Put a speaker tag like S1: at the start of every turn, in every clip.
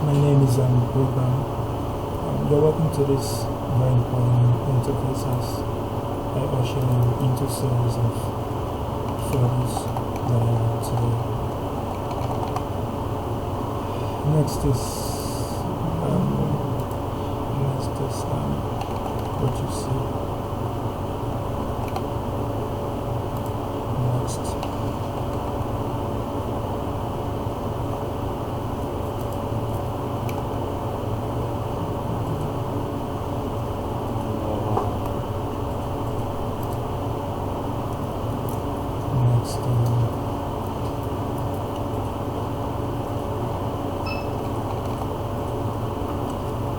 S1: My name is Program. You're welcome to this very important interface as I usher you into a series of photos that I have today. Next is what you see. Next.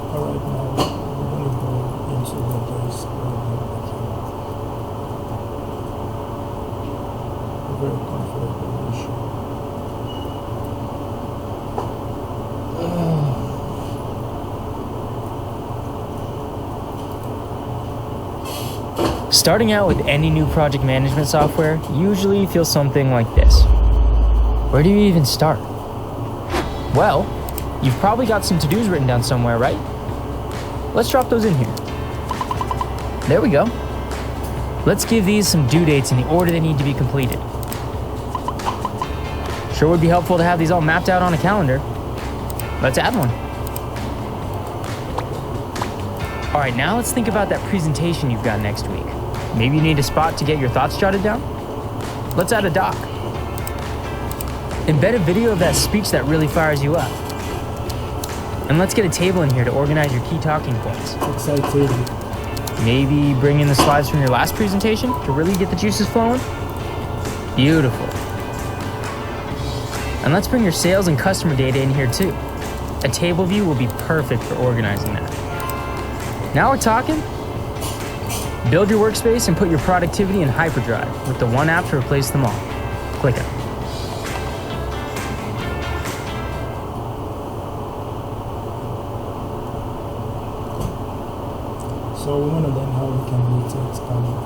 S1: Alright, now we're going to go into the base a very comfortable position.
S2: Starting out with any new project management software usually feels something like this. Where do you even start? Well, you've probably got some to-dos written down somewhere, right? Let's drop those in here. There we go. Let's give these some due dates in the order they need to be completed. Sure would be helpful to have these all mapped out on a calendar. Let's add one. All right, now let's think about that presentation you've got next week. Maybe you need a spot to get your thoughts jotted down? Let's add a doc. Embed a video of that speech that really fires you up. And let's get a table in here to organize your key talking points.
S1: Excited.
S2: Maybe bring in the slides from your last presentation to really get the juices flowing? Beautiful. And let's bring your sales and customer data in here too. A table view will be perfect for organizing that. Now we're talking. Build your workspace and put your productivity in hyperdrive with the one app to replace them all. Click it.
S1: So we want to learn how we can rotate camera.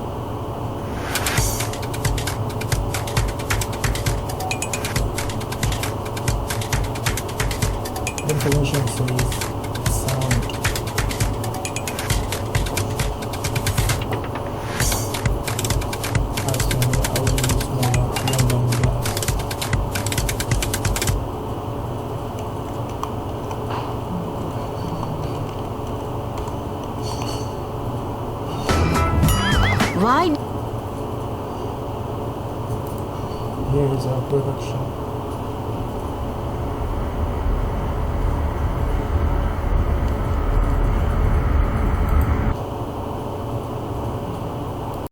S1: The information says sound.
S3: Why?
S1: Here is our production.